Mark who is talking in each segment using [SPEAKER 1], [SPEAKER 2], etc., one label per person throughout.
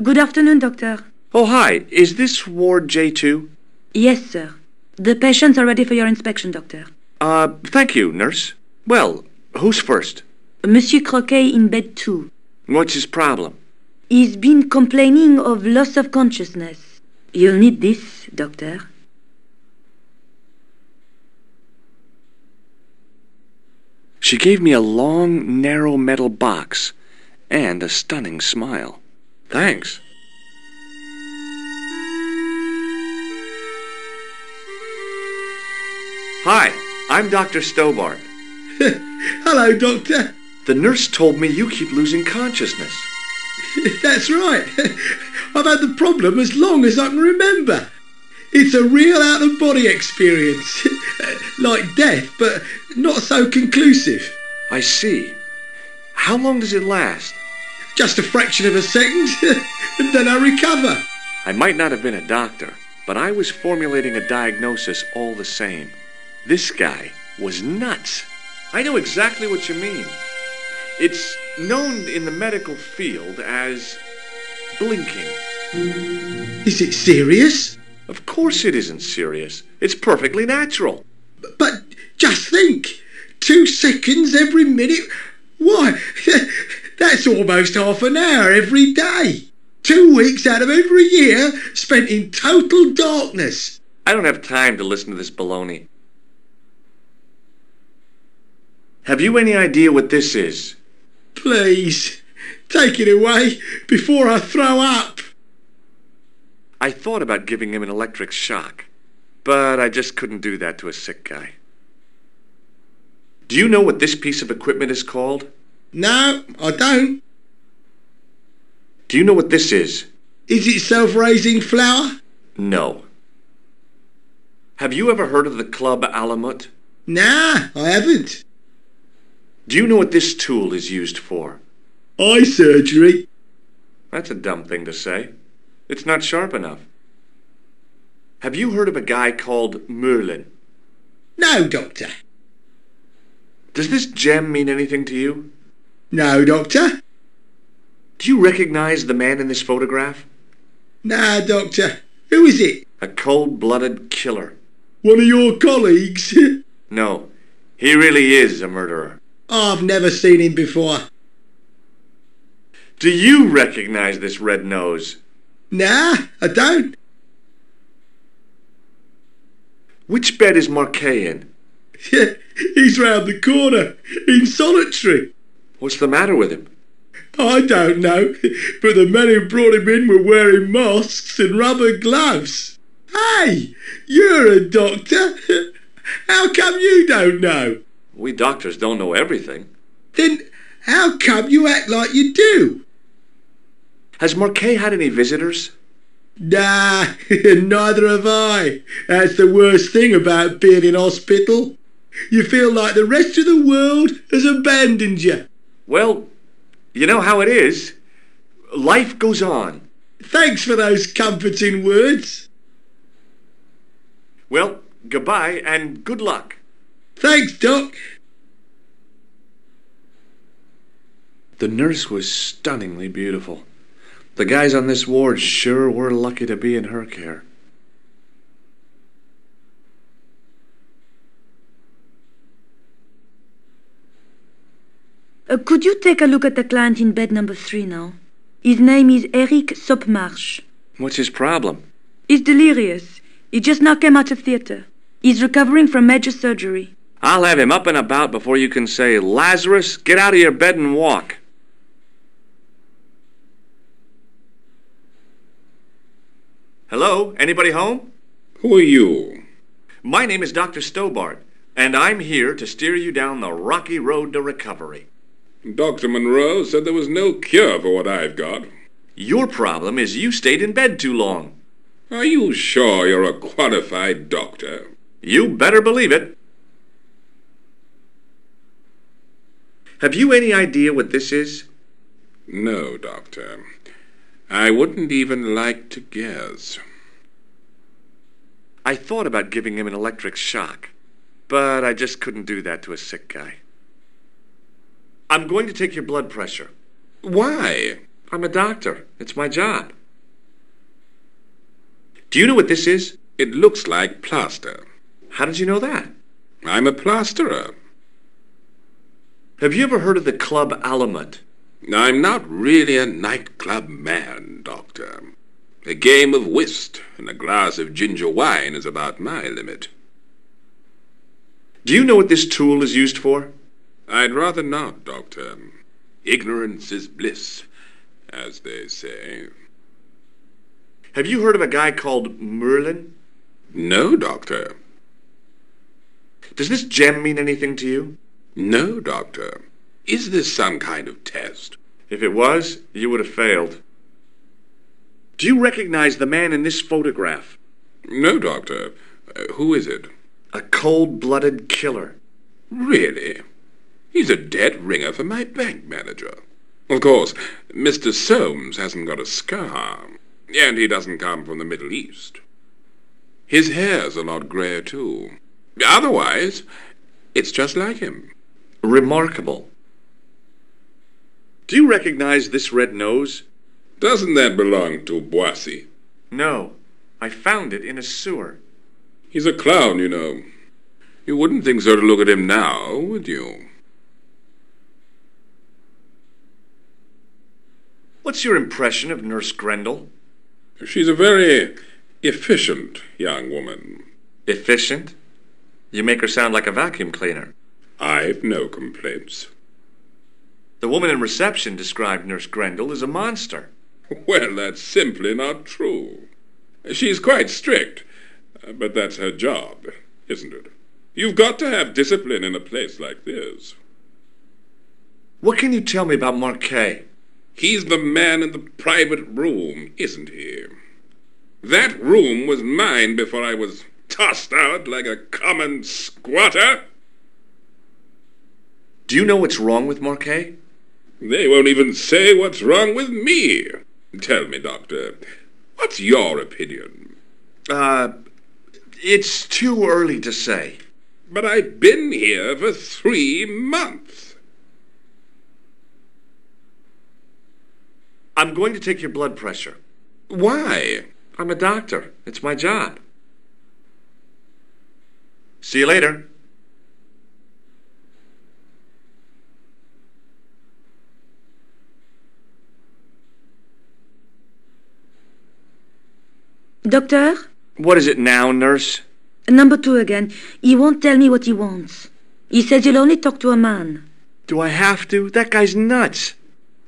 [SPEAKER 1] Good afternoon, doctor.
[SPEAKER 2] Oh, hi. Is this Ward J2?
[SPEAKER 1] Yes, sir. The patients are ready for your inspection, doctor.
[SPEAKER 2] Thank you, nurse. Well, who's first?
[SPEAKER 1] Monsieur Croquet in bed 2.
[SPEAKER 2] What's his problem?
[SPEAKER 1] He's been complaining of loss of consciousness. You'll need this, doctor.
[SPEAKER 2] She gave me a long, narrow metal box and a stunning smile. Thanks. Hi, I'm Dr. Stobart.
[SPEAKER 3] Hello, Doctor.
[SPEAKER 2] The nurse told me you keep losing consciousness.
[SPEAKER 3] That's right. I've had the problem as long as I can remember. It's a real out-of-body experience. Like death, but not so conclusive.
[SPEAKER 2] I see. How long does it last?
[SPEAKER 3] Just a fraction of a second, and then I recover.
[SPEAKER 2] I might not have been a doctor, but I was formulating a diagnosis all the same. This guy was nuts. I know exactly what you mean. It's known in the medical field as blinking.
[SPEAKER 3] Is it serious?
[SPEAKER 2] Of course it isn't serious. It's perfectly natural.
[SPEAKER 3] But just think, 2 seconds every minute. Why, that's almost half an hour every day. 2 weeks out of every year spent in total darkness.
[SPEAKER 2] I don't have time to listen to this baloney. Have you any idea what this is?
[SPEAKER 3] Please, take it away before I throw up.
[SPEAKER 2] I thought about giving him an electric shock, but I just couldn't do that to a sick guy. Do you know what this piece of equipment is called?
[SPEAKER 3] No, I don't.
[SPEAKER 2] Do you know what this is?
[SPEAKER 3] Is it self-raising flour?
[SPEAKER 2] No. Have you ever heard of the Club Alamut?
[SPEAKER 3] Nah, I haven't.
[SPEAKER 2] Do you know what this tool is used for?
[SPEAKER 3] Eye surgery.
[SPEAKER 2] That's a dumb thing to say. It's not sharp enough. Have you heard of a guy called Merlin?
[SPEAKER 3] No, Doctor.
[SPEAKER 2] Does this gem mean anything to you?
[SPEAKER 3] No, Doctor.
[SPEAKER 2] Do you recognize the man in this photograph?
[SPEAKER 3] Nah, Doctor. Who is it?
[SPEAKER 2] A cold-blooded killer.
[SPEAKER 3] One of your colleagues?
[SPEAKER 2] No, he really is a murderer.
[SPEAKER 3] I've never seen him before.
[SPEAKER 2] Do you recognize this red nose?
[SPEAKER 3] Nah, I don't.
[SPEAKER 2] Which bed is Marquet in?
[SPEAKER 3] He's round the corner, in solitary.
[SPEAKER 2] What's the matter with him?
[SPEAKER 3] I don't know, but the men who brought him in were wearing masks and rubber gloves. Hey, you're a doctor. How come you don't know?
[SPEAKER 2] We doctors don't know everything.
[SPEAKER 3] Then how come you act like you do?
[SPEAKER 2] Has Marquet had any visitors?
[SPEAKER 3] Nah, neither have I. That's the worst thing about being in hospital. You feel like the rest of the world has abandoned you.
[SPEAKER 2] Well, you know how it is. Life goes on.
[SPEAKER 3] Thanks for those comforting words.
[SPEAKER 2] Well, goodbye and good luck.
[SPEAKER 3] Thanks, Doc.
[SPEAKER 2] The nurse was stunningly beautiful. The guys on this ward sure were lucky to be in her care.
[SPEAKER 1] Could you take a look at the client in bed number 3 now? His name is Eric Sopmarsh.
[SPEAKER 2] What's his problem?
[SPEAKER 1] He's delirious. He just now came out of theatre. He's recovering from major surgery.
[SPEAKER 2] I'll have him up and about before you can say, Lazarus, get out of your bed and walk. Hello? Anybody home?
[SPEAKER 4] Who are you?
[SPEAKER 2] My name is Dr. Stobart, and I'm here to steer you down the rocky road to recovery.
[SPEAKER 4] Dr. Monroe said there was no cure for what I've got.
[SPEAKER 2] Your problem is you stayed in bed too long.
[SPEAKER 4] Are you sure you're a qualified doctor?
[SPEAKER 2] You better believe it. Have you any idea what this is?
[SPEAKER 4] No, Doctor. I wouldn't even like to guess.
[SPEAKER 2] I thought about giving him an electric shock, but I just couldn't do that to a sick guy. I'm going to take your blood pressure.
[SPEAKER 4] Why?
[SPEAKER 2] I'm a doctor. It's my job. Do you know what this is?
[SPEAKER 4] It looks like plaster.
[SPEAKER 2] How did you know that?
[SPEAKER 4] I'm a plasterer.
[SPEAKER 2] Have you ever heard of the Club Alamut?
[SPEAKER 4] I'm not really a nightclub man, Doctor. A game of whist and a glass of ginger wine is about my limit.
[SPEAKER 2] Do you know what this tool is used for?
[SPEAKER 4] I'd rather not, Doctor. Ignorance is bliss, as they say.
[SPEAKER 2] Have you heard of a guy called Merlin?
[SPEAKER 4] No, Doctor.
[SPEAKER 2] Does this gem mean anything to you?
[SPEAKER 4] No, Doctor. Is this some kind of test?
[SPEAKER 2] If it was, you would have failed. Do you recognize the man in this photograph?
[SPEAKER 4] No, Doctor. Who is it?
[SPEAKER 2] A cold-blooded killer.
[SPEAKER 4] Really? He's a dead ringer for my bank manager. Of course, Mr. Soames hasn't got a scar, and he doesn't come from the Middle East. His hair's a lot grayer, too. Otherwise, it's just like him.
[SPEAKER 2] Remarkable. Do you recognize this red nose?
[SPEAKER 4] Doesn't that belong to Boissy?
[SPEAKER 2] No. I found it in a sewer.
[SPEAKER 4] He's a clown, you know. You wouldn't think so to look at him now, would you?
[SPEAKER 2] What's your impression of Nurse Grendel?
[SPEAKER 4] She's a very efficient young woman.
[SPEAKER 2] Efficient? You make her sound like a vacuum cleaner.
[SPEAKER 4] I've no complaints.
[SPEAKER 2] The woman in reception described Nurse Grendel as a monster.
[SPEAKER 4] Well, that's simply not true. She's quite strict, but that's her job, isn't it? You've got to have discipline in a place like this.
[SPEAKER 2] What can you tell me about Marquet?
[SPEAKER 4] He's the man in the private room, isn't he? That room was mine before I was tossed out like a common squatter.
[SPEAKER 2] Do you know what's wrong with Marquet?
[SPEAKER 4] They won't even say what's wrong with me. Tell me, Doctor, what's your opinion?
[SPEAKER 2] It's too early to say.
[SPEAKER 4] But I've been here for 3 months.
[SPEAKER 2] I'm going to take your blood pressure.
[SPEAKER 4] Why?
[SPEAKER 2] I'm a doctor. It's my job. See you later.
[SPEAKER 1] Doctor?
[SPEAKER 2] What is it now, nurse?
[SPEAKER 1] Number 2 again. He won't tell me what he wants. He says you'll only talk to a man.
[SPEAKER 2] Do I have to? That guy's nuts.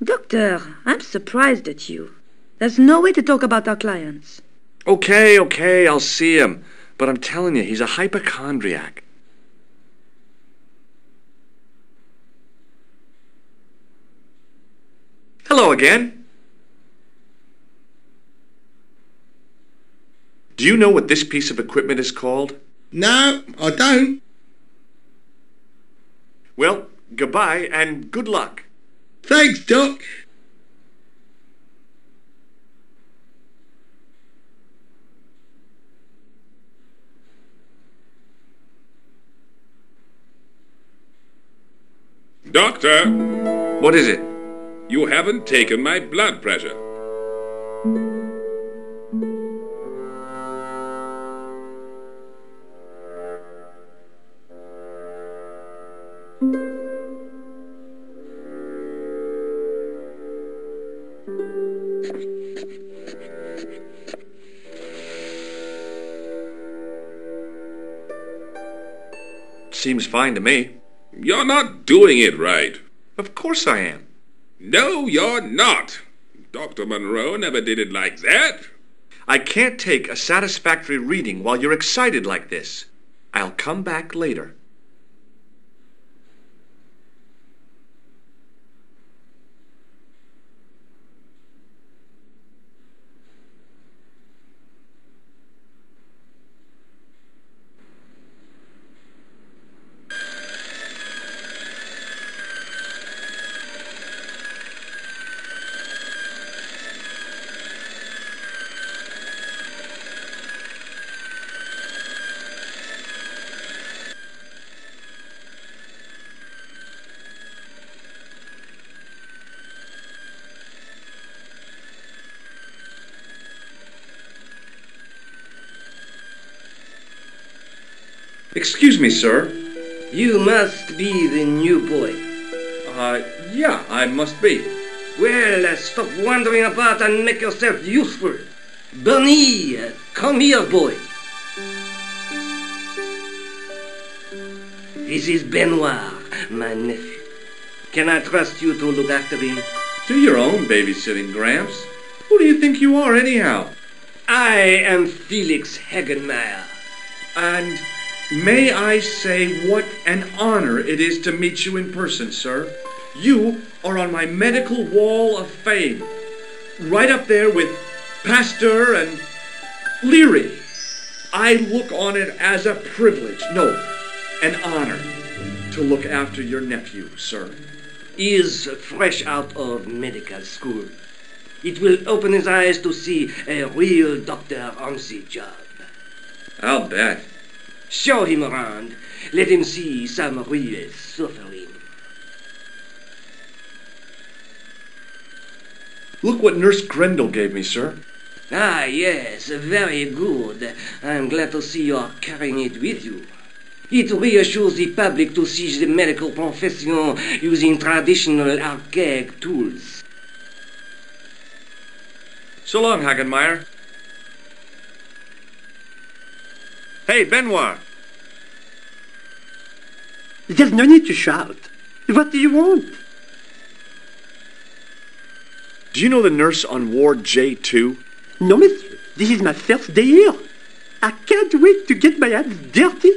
[SPEAKER 1] Doctor, I'm surprised at you. There's no way to talk about our clients.
[SPEAKER 2] Okay, I'll see him. But I'm telling you, he's a hypochondriac. Hello again. Do you know what this piece of equipment is called?
[SPEAKER 3] No, I don't.
[SPEAKER 2] Well, goodbye and good luck.
[SPEAKER 3] Thanks, Doc.
[SPEAKER 4] Doctor,
[SPEAKER 2] What is it?
[SPEAKER 4] you haven't taken my blood pressure.
[SPEAKER 2] Seems fine to me.
[SPEAKER 4] You're not doing it right.
[SPEAKER 2] Of course I am.
[SPEAKER 4] No, you're not. Dr. Monroe never did it like that.
[SPEAKER 2] I can't take a satisfactory reading while you're excited like this. I'll come back later. Excuse me, sir.
[SPEAKER 5] You must be the new boy.
[SPEAKER 2] Yeah, I must be.
[SPEAKER 5] Well, stop wandering about and make yourself useful. Bernie, come here, boy. This is Benoit, my nephew. Can I trust you to look after him?
[SPEAKER 2] Do your own babysitting, Gramps. Who do you think you are, anyhow?
[SPEAKER 5] I am Felix Hagen.
[SPEAKER 2] And may I say what an honor it is to meet you in person, sir. You are on my medical wall of fame. Right up there with Pasteur and Leary. I look on it as a privilege, no, an honor, to look after your nephew, sir.
[SPEAKER 5] He is fresh out of medical school. It will open his eyes to see a real doctor on the job.
[SPEAKER 2] I'll bet.
[SPEAKER 5] Show him around. Let him see some real suffering.
[SPEAKER 2] Look what Nurse Grendel gave me, sir.
[SPEAKER 5] Ah, yes, very good. I'm glad to see you're carrying it with you. It reassures the public to see the medical profession using traditional archaic tools.
[SPEAKER 2] So long, Hagenmeyer. Hey, Benoit.
[SPEAKER 6] There's no need to shout. What do you want?
[SPEAKER 2] Do you know the nurse on Ward J2?
[SPEAKER 6] No, monsieur. This is my first day here. I can't wait to get my hands dirty.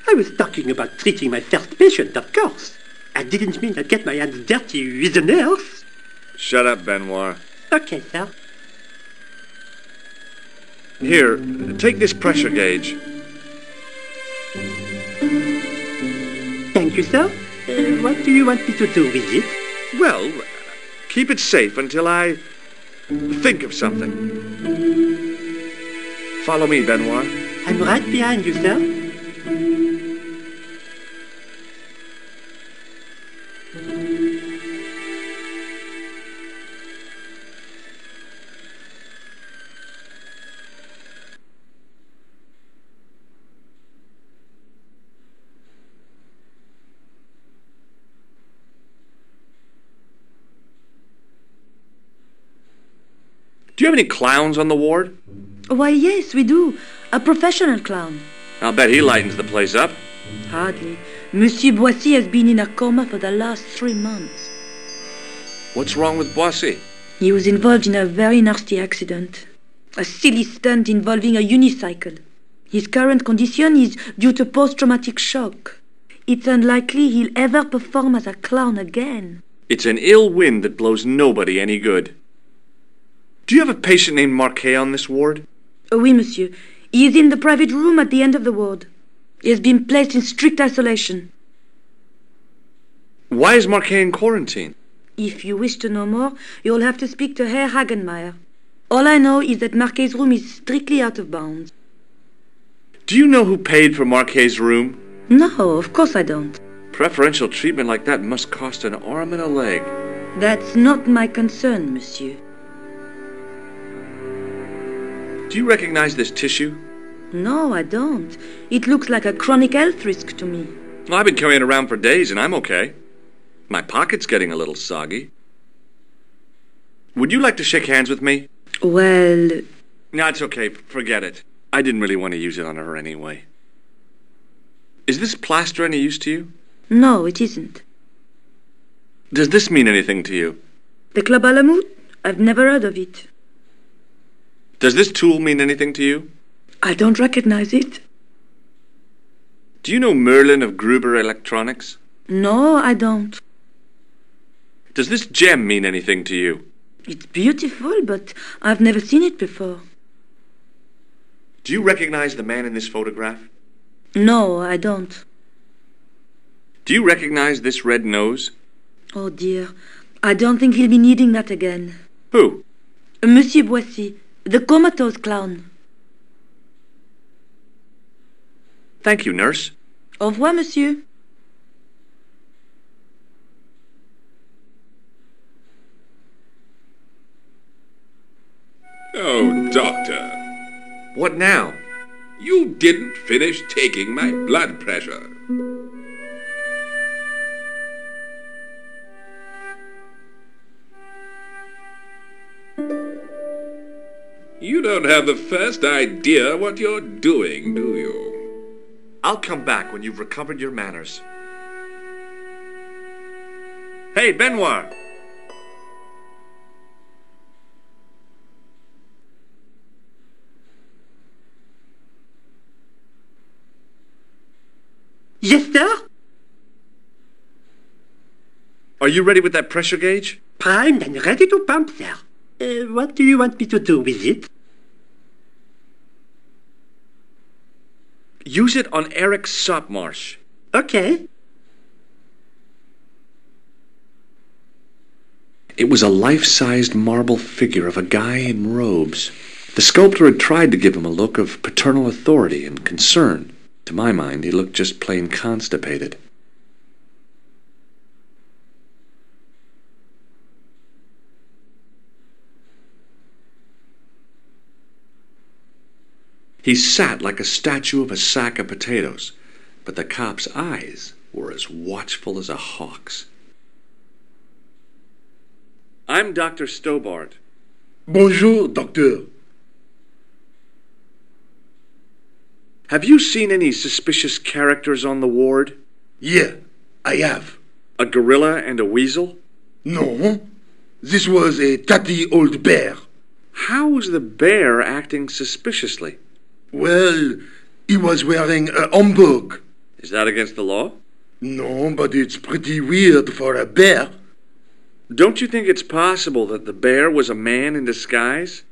[SPEAKER 6] I was talking about treating my first patient, of course. I didn't mean I'd get my hands dirty with a nurse.
[SPEAKER 2] Shut up, Benoit.
[SPEAKER 6] Okay, sir.
[SPEAKER 2] Here, take this pressure gauge.
[SPEAKER 6] Thank you, sir. What do you want me to do with it?
[SPEAKER 2] Well, keep it safe until I think of something. Follow me, Benoit.
[SPEAKER 6] I'm right behind you, sir.
[SPEAKER 2] Do you have any clowns on the ward?
[SPEAKER 1] Why, yes, we do. A professional clown.
[SPEAKER 2] I'll bet he lightens the place up.
[SPEAKER 1] Hardly. Monsieur Boissy has been in a coma for the last 3 months.
[SPEAKER 2] What's wrong with Boissy?
[SPEAKER 1] He was involved in a very nasty accident. A silly stunt involving a unicycle. His current condition is due to post-traumatic shock. It's unlikely he'll ever perform as a clown again.
[SPEAKER 2] It's an ill wind that blows nobody any good. Do you have a patient named Marquet on this ward?
[SPEAKER 1] Oui, monsieur. He is in the private room at the end of the ward. He has been placed in strict isolation.
[SPEAKER 2] Why is Marquet in quarantine?
[SPEAKER 1] If you wish to know more, you'll have to speak to Herr Hagenmeyer. All I know is that Marquet's room is strictly out of bounds.
[SPEAKER 2] Do you know who paid for Marquet's room?
[SPEAKER 1] No, of course I don't.
[SPEAKER 2] Preferential treatment like that must cost an arm and a leg.
[SPEAKER 1] That's not my concern, monsieur.
[SPEAKER 2] Do you recognize this tissue?
[SPEAKER 1] No, I don't. It looks like a chronic health risk to me.
[SPEAKER 2] Well, I've been carrying it around for days and I'm okay. My pocket's getting a little soggy. Would you like to shake hands with me?
[SPEAKER 1] Well...
[SPEAKER 2] No, it's okay. Forget it. I didn't really want to use it on her anyway. Is this plaster any use to you?
[SPEAKER 1] No, it isn't.
[SPEAKER 2] Does this mean anything to you?
[SPEAKER 1] The Club Alamut? I've never heard of it.
[SPEAKER 2] Does this tool mean anything to you?
[SPEAKER 1] I don't recognize it.
[SPEAKER 2] Do you know Merlin of Gruber Electronics?
[SPEAKER 1] No, I don't.
[SPEAKER 2] Does this gem mean anything to you?
[SPEAKER 1] It's beautiful, but I've never seen it before.
[SPEAKER 2] Do you recognize the man in this photograph?
[SPEAKER 1] No, I don't.
[SPEAKER 2] Do you recognize this red nose?
[SPEAKER 1] Oh dear, I don't think he'll be needing that again.
[SPEAKER 2] Who?
[SPEAKER 1] Monsieur Boissy, the comatose clown.
[SPEAKER 2] Thank you, nurse.
[SPEAKER 1] Au revoir, monsieur.
[SPEAKER 4] Oh, Doctor.
[SPEAKER 2] What now?
[SPEAKER 4] You didn't finish taking my blood pressure. You don't have the first idea what you're doing, do you?
[SPEAKER 2] I'll come back when you've recovered your manners. Hey, Benoit!
[SPEAKER 6] Yes, sir?
[SPEAKER 2] Are you ready with that pressure gauge?
[SPEAKER 6] Primed and ready to pump, sir. What do you want me to do with it?
[SPEAKER 2] Use it on Eric Sopmarsh.
[SPEAKER 6] Okay.
[SPEAKER 2] It was a life-sized marble figure of a guy in robes. The sculptor had tried to give him a look of paternal authority and concern. To my mind, he looked just plain constipated. He sat like a statue of a sack of potatoes, but the cop's eyes were as watchful as a hawk's. I'm Dr. Stobart.
[SPEAKER 3] Bonjour, docteur.
[SPEAKER 2] Have you seen any suspicious characters on the ward?
[SPEAKER 3] Yeah, I have.
[SPEAKER 2] A gorilla and a weasel?
[SPEAKER 3] No, this was a tatty old bear.
[SPEAKER 2] How was the bear acting suspiciously?
[SPEAKER 3] Well, he was wearing a homburg.
[SPEAKER 2] Is that against the law?
[SPEAKER 3] No, but it's pretty weird for a bear.
[SPEAKER 2] Don't you think it's possible that the bear was a man in disguise?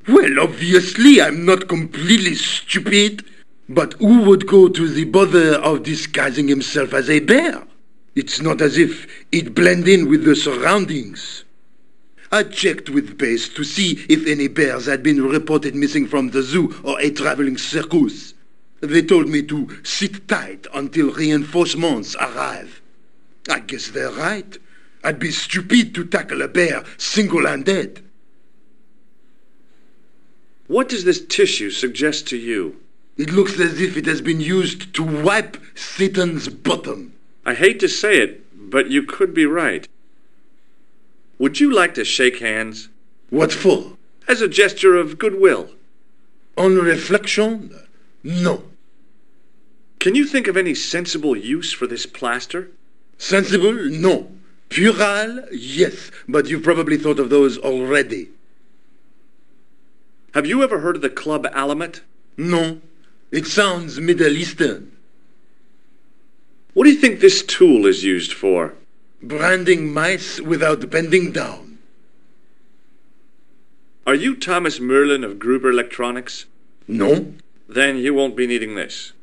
[SPEAKER 3] Well, obviously, I'm not completely stupid. But who would go to the bother of disguising himself as a bear? It's not as if he'd blend in with the surroundings. I checked with base to see if any bears had been reported missing from the zoo or a traveling circus. They told me to sit tight until reinforcements arrive. I guess they're right. I'd be stupid to tackle a bear single-handed.
[SPEAKER 2] What does this tissue suggest to you?
[SPEAKER 3] It looks as if it has been used to wipe Satan's bottom.
[SPEAKER 2] I hate to say it, but you could be right. Would you like to shake hands?
[SPEAKER 3] What for?
[SPEAKER 2] As a gesture of goodwill.
[SPEAKER 3] On reflection, no.
[SPEAKER 2] Can you think of any sensible use for this plaster?
[SPEAKER 3] Sensible, no. Puerile, yes, but you've probably thought of those already.
[SPEAKER 2] Have you ever heard of the Club Alamet?
[SPEAKER 3] No. It sounds Middle Eastern.
[SPEAKER 2] What do you think this tool is used for?
[SPEAKER 3] Branding mice without bending down.
[SPEAKER 2] Are you Thomas Merlin of Gruber Electronics?
[SPEAKER 3] No.
[SPEAKER 2] Then you won't be needing this.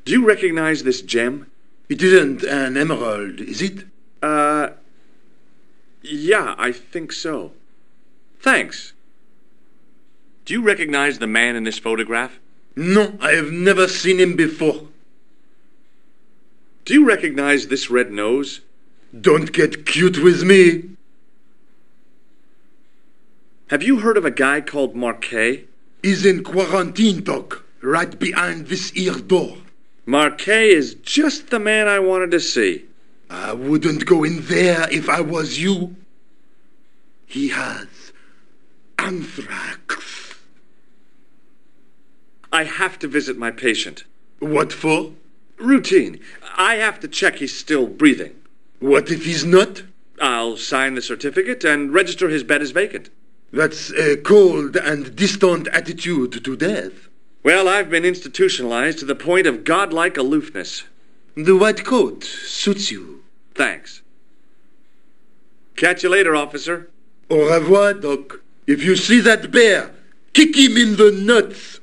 [SPEAKER 2] Do you recognize this gem?
[SPEAKER 3] It isn't an emerald, is it?
[SPEAKER 2] Yeah, I think so. Thanks. Do you recognize the man in this photograph?
[SPEAKER 3] No, I have never seen him before.
[SPEAKER 2] Do you recognize this red nose?
[SPEAKER 3] Don't get cute with me.
[SPEAKER 2] Have you heard of a guy called Marquet?
[SPEAKER 3] He's in quarantine, Doc, right behind this here door.
[SPEAKER 2] Marquet is just the man I wanted to see.
[SPEAKER 3] I wouldn't go in there if I was you. He has anthrax.
[SPEAKER 2] I have to visit my patient.
[SPEAKER 3] What for?
[SPEAKER 2] Routine. I have to check he's still breathing.
[SPEAKER 3] What if he's not?
[SPEAKER 2] I'll sign the certificate and register his bed as vacant.
[SPEAKER 3] That's a cold and distant attitude to death.
[SPEAKER 2] Well, I've been institutionalized to the point of godlike aloofness.
[SPEAKER 3] The white coat suits you.
[SPEAKER 2] Thanks. Catch you later, officer.
[SPEAKER 3] Au revoir, Doc. If you see that bear, kick him in the nuts.